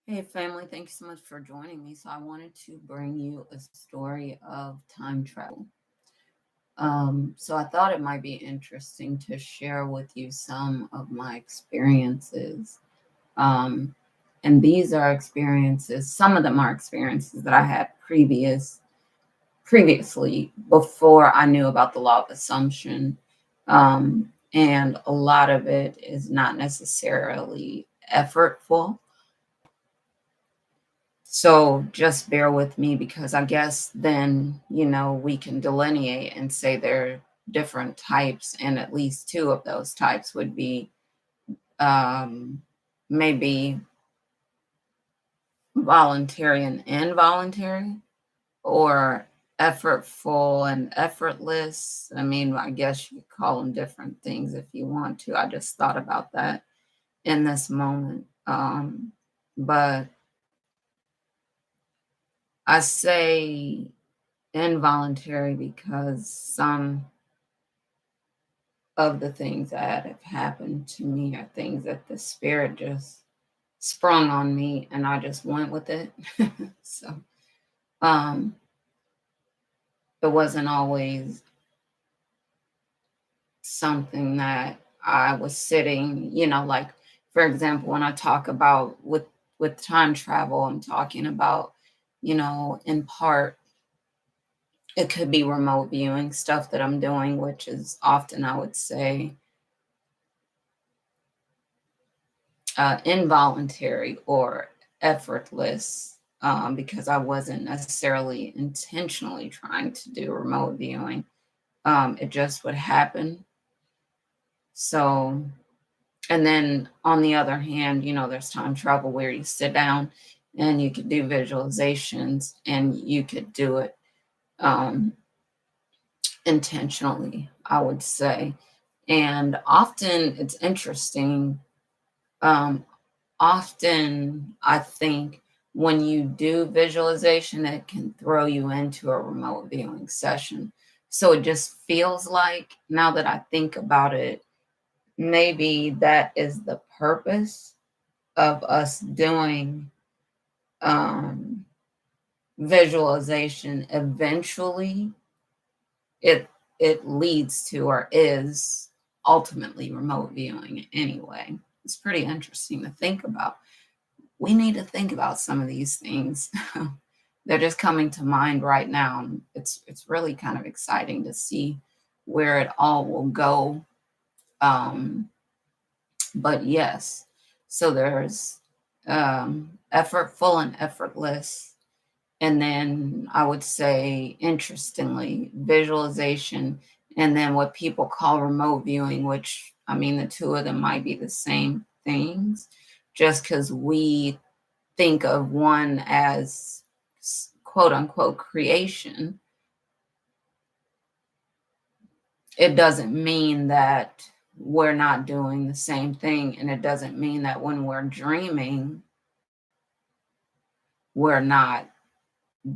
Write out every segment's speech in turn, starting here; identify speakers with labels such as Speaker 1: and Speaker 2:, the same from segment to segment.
Speaker 1: Hey, family, thank you so much for joining me. So, I wanted to bring you a story of time travel. So, I thought it might be interesting to share with you some of my experiences. Um, and these are experiences, some of them are experiences that I had previously before I knew about the law of assumption. And a lot of it is not necessarily effortful. So just bear with me because I guess then, we can delineate and say there are different types, and at least two of those types would be um, maybe voluntary and involuntary, or effortful and effortless. I mean, I guess you could call them different things if you want to. I just thought about that in this moment. But I say involuntary because some of the things that have happened to me are things that the spirit just sprung on me and I just went with it. So um it wasn't always something that I was sitting, like for example, when I talk about with time travel, I'm talking about, in part it could be remote viewing stuff that I'm doing, which is often, I would say, involuntary or effortless, because I wasn't necessarily intentionally trying to do remote viewing. It just would happen. So, and then on the other hand, there's time travel where you sit down and you could do visualizations and you could do it um, intentionally, I would say. And often it's interesting. Um, Often I think when you do visualization, it can throw you into a remote viewing session. So it just feels like, now that I think about it, maybe that is the purpose of us doing um, visualization. Eventually, it it leads to, or is ultimately, remote viewing anyway. It's pretty interesting to think about. We need to think about some of these things. They're just coming to mind right now. It's really kind of exciting to see where it all will go. Um, but yes, so there's effortful and effortless. And then I would say, interestingly, visualization, and then what people call remote viewing, which, I mean, the two of them might be the same things, just because we think of one as quote unquote creation, it doesn't mean that we're not doing the same thing. And it doesn't mean that when we're dreaming, we're not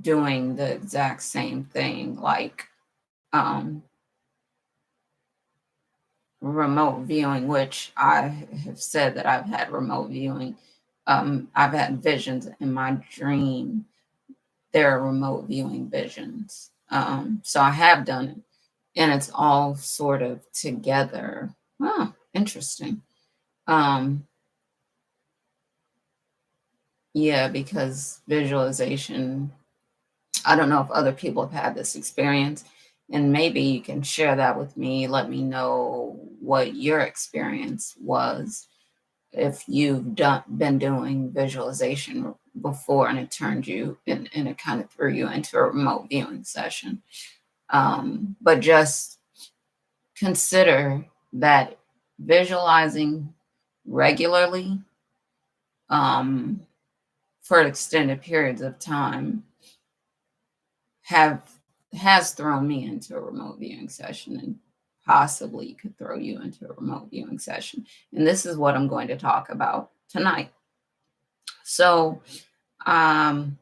Speaker 1: doing the exact same thing. Like remote viewing, which I have said that I've had remote viewing. I've had visions in my dream. There are remote viewing visions. So I have done it, and it's all sort of together. Oh, interesting. Um, yeah, because visualization, I don't know if other people have had this experience, and maybe you can share that with me. Let me know what your experience was, if you've been doing visualization before and it turned you and it kind of threw you into a remote viewing session. But just consider that visualizing regularly, um, for extended periods of time, have has thrown me into a remote viewing session, and possibly could throw you into a remote viewing session. And this is what I'm going to talk about tonight. So um,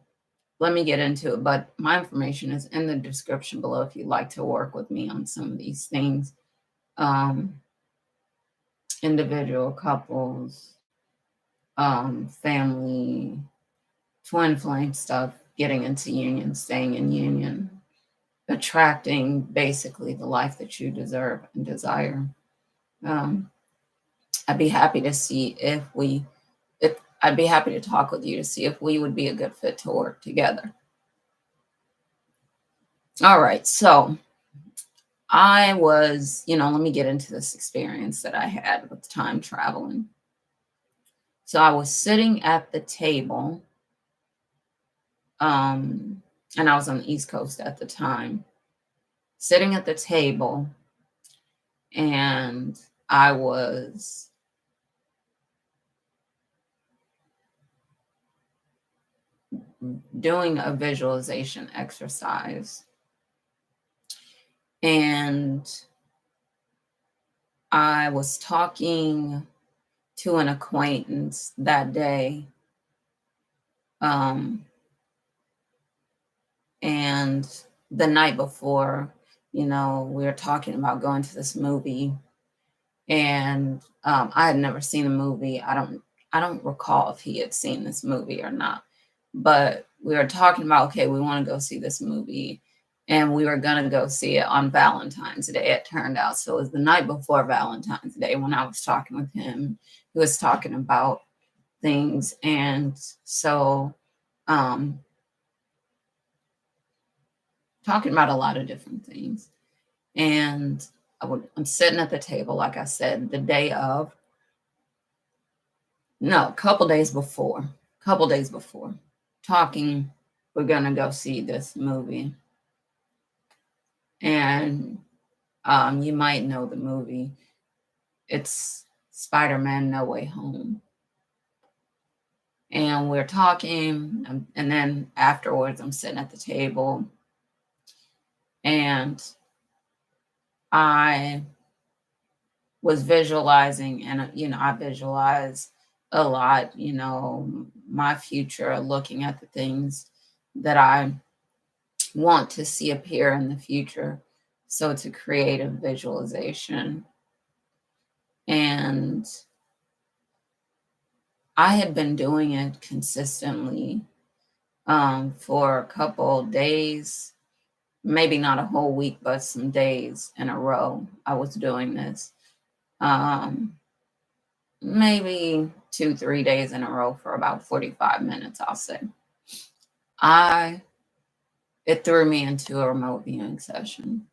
Speaker 1: let me get into it. But my information is in the description below if you'd like to work with me on some of these things. Um, Individual, couples, family. twin flame stuff, getting into union, staying in union, attracting basically the life that you deserve and desire. Um, I'd be happy to see if I'd be happy to talk with you to see if we would be a good fit to work together. All right, so I was, let me get into this experience that I had with time traveling. So I was sitting at the table, and I was on the East Coast at the time, sitting at the table, and I was doing a visualization exercise. And I was talking to an acquaintance that day. And the night before, we were talking about going to this movie. And I had never seen the movie. I don't recall if he had seen this movie or not. But we were talking about, okay, we want to go see this movie. And we were going to go see it on Valentine's Day, it turned out. So it was the night before Valentine's Day when I was talking with him. He was talking about things. And so talking about a lot of different things. And I'm sitting at the table, like I said, the day of, no, a couple days before, talking, we're going to go see this movie. And you might know the movie. It's Spider-Man No Way Home. And we're talking, and then afterwards, I'm sitting at the table, and I was visualizing, and I visualize a lot, my future, looking at the things that I want to see appear in the future. So it's a creative visualization. And I had been doing it consistently for a couple days, maybe not a whole week, but some days in a row. I was doing this. Maybe 2-3 days in a row for about 45 minutes, I'll say. It threw me into a remote viewing session.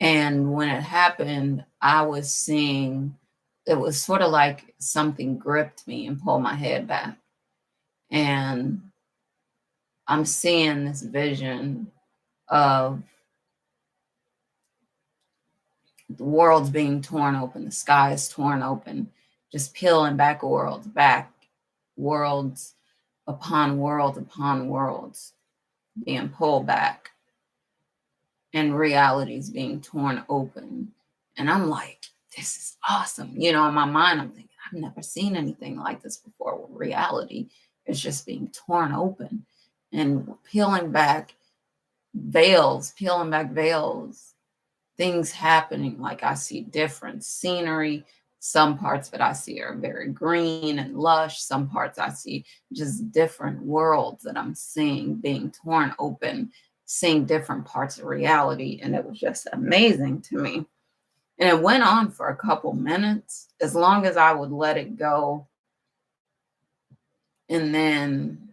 Speaker 1: And when it happened, I was seeing, it was sort of like something gripped me and pulled my head back. And I'm seeing this vision of the world's being torn open, the sky is torn open, just peeling back worlds, upon worlds being pulled back, and realities being torn open. And I'm like, this is awesome. In my mind, I'm thinking, I've never seen anything like this before. Reality is just being torn open and peeling back veils, things happening. Like I see different scenery. Some parts that I see are very green and lush. Some parts I see just different worlds that I'm seeing being torn open, seeing different parts of reality. And it was just amazing to me. And it went on for a couple minutes, as long as I would let it go. And then,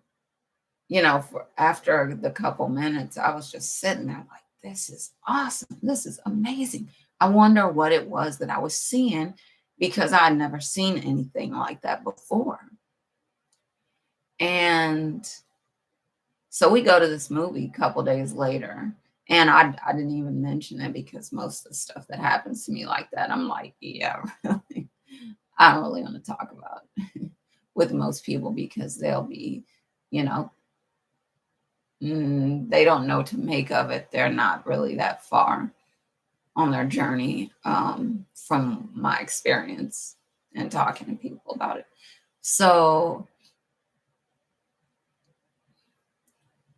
Speaker 1: for after the couple minutes, I was just sitting there like, this is awesome. This is amazing. I wonder what it was that I was seeing, because I'd never seen anything like that before. And so we go to this movie a couple days later. And I didn't even mention it, because most of the stuff that happens to me like that, I'm like, yeah, really. I don't really want to talk about it with most people, because they'll be, they don't know what to make of it. They're not really that far on their journey, from my experience and talking to people about it. So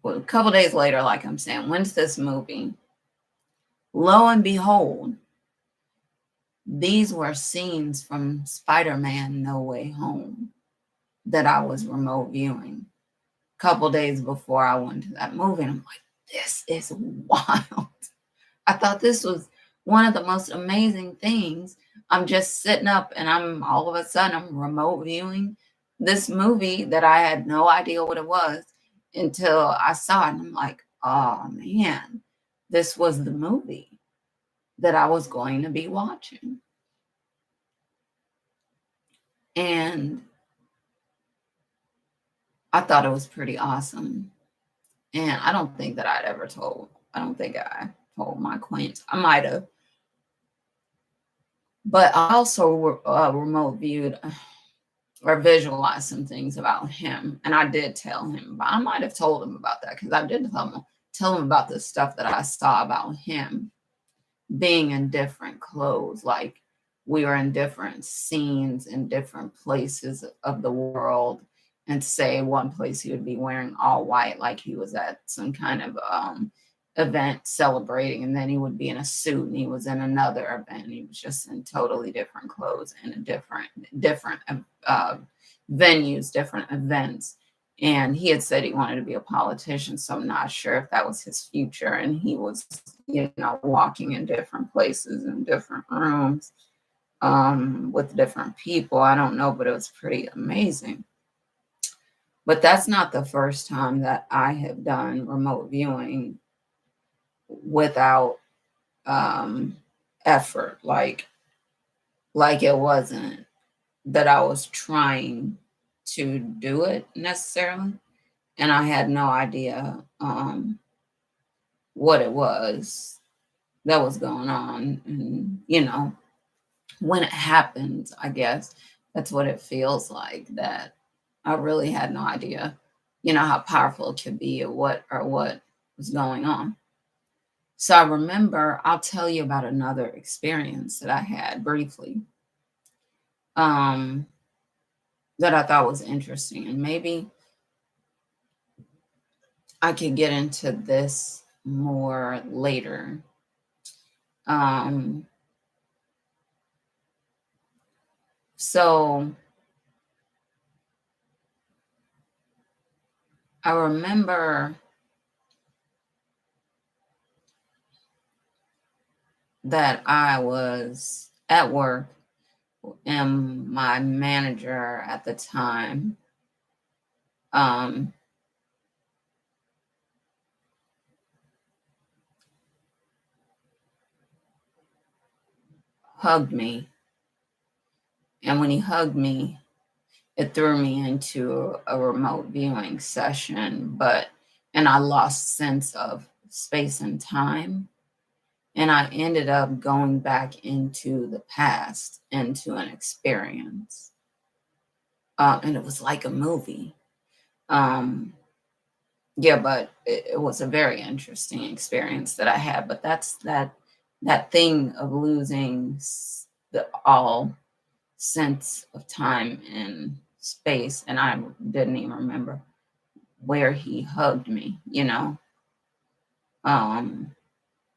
Speaker 1: a couple days later, like I'm saying, went to this movie. Lo and behold, these were scenes from Spider-Man No Way Home that I was remote viewing. couple days before I went to that movie. And I'm like, this is wild. I thought this was one of the most amazing things. I'm just sitting up and I'm all of a sudden I'm remote viewing this movie that I had no idea what it was until I saw it. And I'm like, oh man, this was the movie that I was going to be watching. And I thought it was pretty awesome. And I don't think that I don't think I told my acquaintance. I might have, but I also remote viewed or visualized some things about him. And I did tell him, but I might have told him about that because I did tell him about the stuff that I saw about him being in different clothes. Like we were in different scenes in different places of the world. And say one place he would be wearing all white, like he was at some kind of event celebrating, and then he would be in a suit, and he was in another event. He was just in totally different clothes and a different venues, different events. And he had said he wanted to be a politician, so I'm not sure if that was his future. And he was, walking in different places and different rooms with different people. I don't know, but it was pretty amazing. But that's not the first time that I have done remote viewing without effort. Like it wasn't that I was trying to do it necessarily, and I had no idea what it was that was going on. And when it happens, I guess that's what it feels like, that I really had no idea, how powerful it could be, or what was going on. So I remember, I'll tell you about another experience that I had briefly, that I thought was interesting. And maybe I could get into this more later. So I remember that I was at work, and my manager at the time hugged me. And when he hugged me, it threw me into a remote viewing session, and I lost sense of space and time. And I ended up going back into the past, into an experience. And it was like a movie. Yeah, but it was a very interesting experience that I had. But that's that thing of losing the all sense of time and space, and I didn't even remember where he hugged me,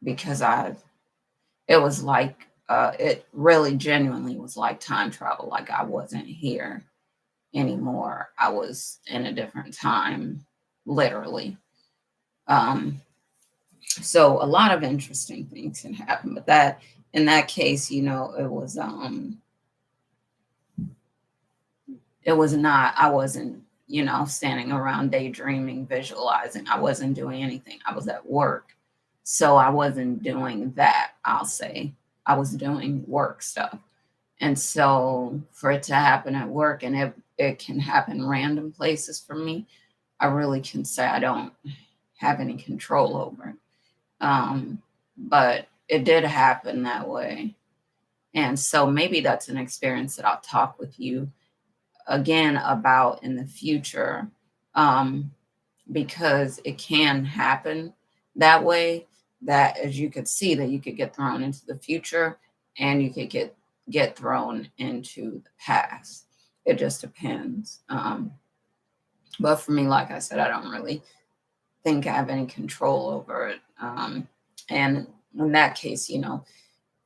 Speaker 1: because it was like, it really genuinely was like time travel. Like I wasn't here anymore. I was in a different time, literally. So a lot of interesting things can happen, but that in that case, it was not, I wasn't, standing around daydreaming, visualizing. I wasn't doing anything. I was at work. So I wasn't doing that, I'll say. I was doing work stuff. And so for it to happen at work, and it can happen random places for me, I really can say I don't have any control over it. But it did happen that way. And so maybe that's an experience that I'll talk with you again about in the future, because it can happen that way, that as you could see, that you could get thrown into the future, and you could get thrown into the past. It just depends. But for me, like I said, I don't really think I have any control over it. And in that case,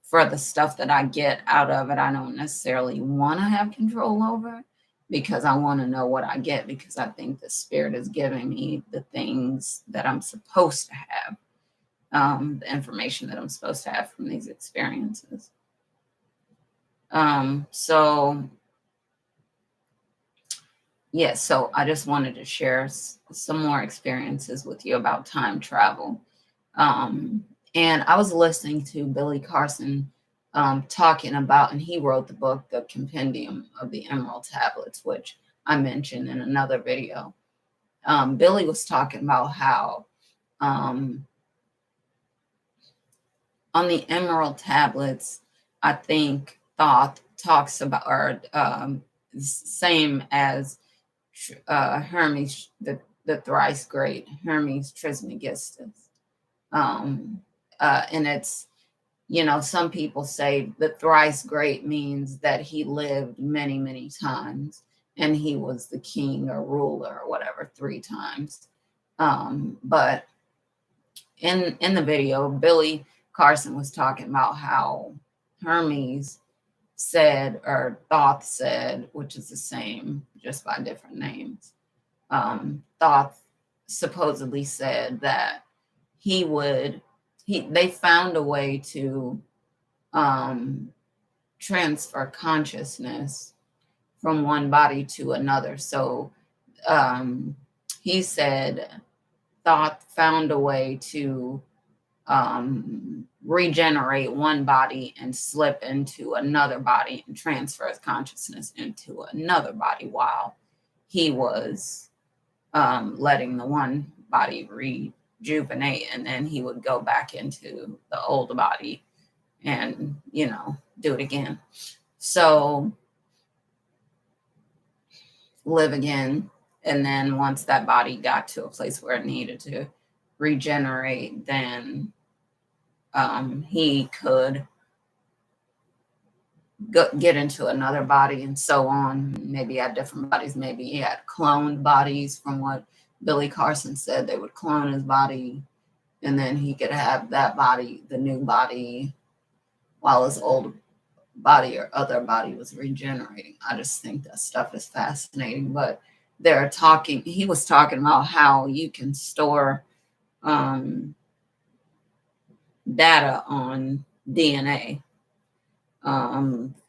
Speaker 1: for the stuff that I get out of it, I don't necessarily want to have control over it. because I want to know what I get, because I think the spirit is giving me the things that I'm supposed to have, the information that I'm supposed to have from these experiences. So yeah, so I just wanted to share some more experiences with you about time travel. And I was listening to Billy Carson talking about, and he wrote the book, The Compendium of the Emerald Tablets, which I mentioned in another video. Billy was talking about how on the Emerald Tablets, I think Thoth talks about, or same as Hermes, the thrice great Hermes Trismegistus. And it's, some people say the thrice great means that he lived many, many times and he was the king or ruler or whatever 3 times. But in the video, Billy Carson was talking about how Hermes said, or Thoth said, which is the same, just by different names. Thoth supposedly said that they found a way to transfer consciousness from one body to another. So he said Thoth found a way to regenerate one body and slip into another body and transfer his consciousness into another body while he was letting the one body rejuvenate, and then he would go back into the old body and do it again. So live again, and then once that body got to a place where it needed to regenerate, then he could get into another body and so on. Maybe he had different bodies. Maybe he had cloned bodies, from what Billy Carson said. They would clone his body, and then he could have that body, the new body, while his old body or other body was regenerating. I just think that stuff is fascinating. But he was talking about how you can store data on DNA.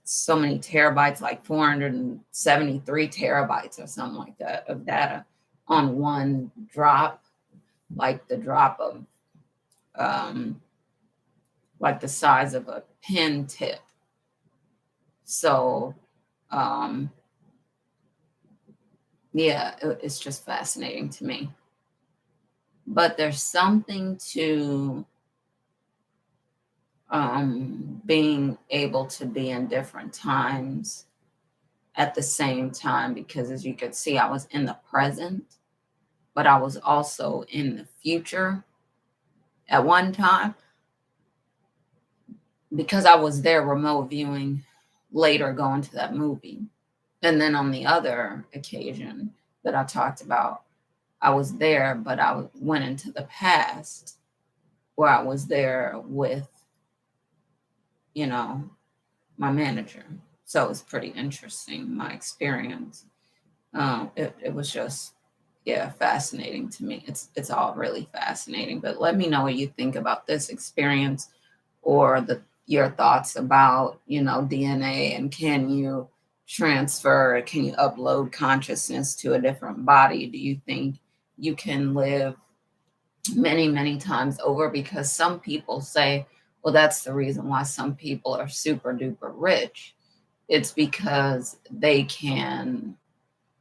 Speaker 1: So many terabytes, like 473 terabytes or something like that of data on one drop, like the drop of like the size of a pen tip. So yeah, it's just fascinating to me. But there's something to being able to be in different times at the same time, because as you could see, I was in the present, but I was also in the future at one time, because I was there remote viewing later, going to that movie. And then on the other occasion that I talked about, I was there, but I went into the past, where I was there with, my manager. So it was pretty interesting, my experience. It was just, fascinating to me. It's all really fascinating. But let me know what you think about this experience, or your thoughts about, DNA, and can you upload consciousness to a different body? Do you think you can live many, many times over? Because some people say, well, that's the reason why some people are super duper rich. It's because they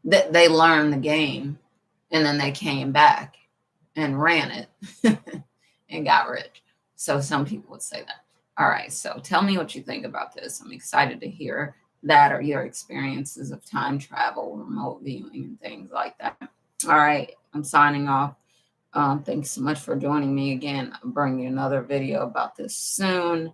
Speaker 1: learn the game, and then they came back and ran it and got rich. So some people would say that. All right, so tell me what you think about this. I'm excited to hear that, or your experiences of time travel, remote viewing, and things like that. All right, I'm signing off. Thanks so much for joining me again. I'll bring you another video about this soon.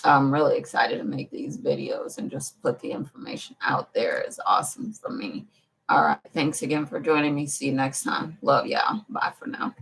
Speaker 1: I'm really excited to make these videos, and just put the information out there is awesome for me. All right, thanks again for joining me. See you next time. Love y'all. Bye for now.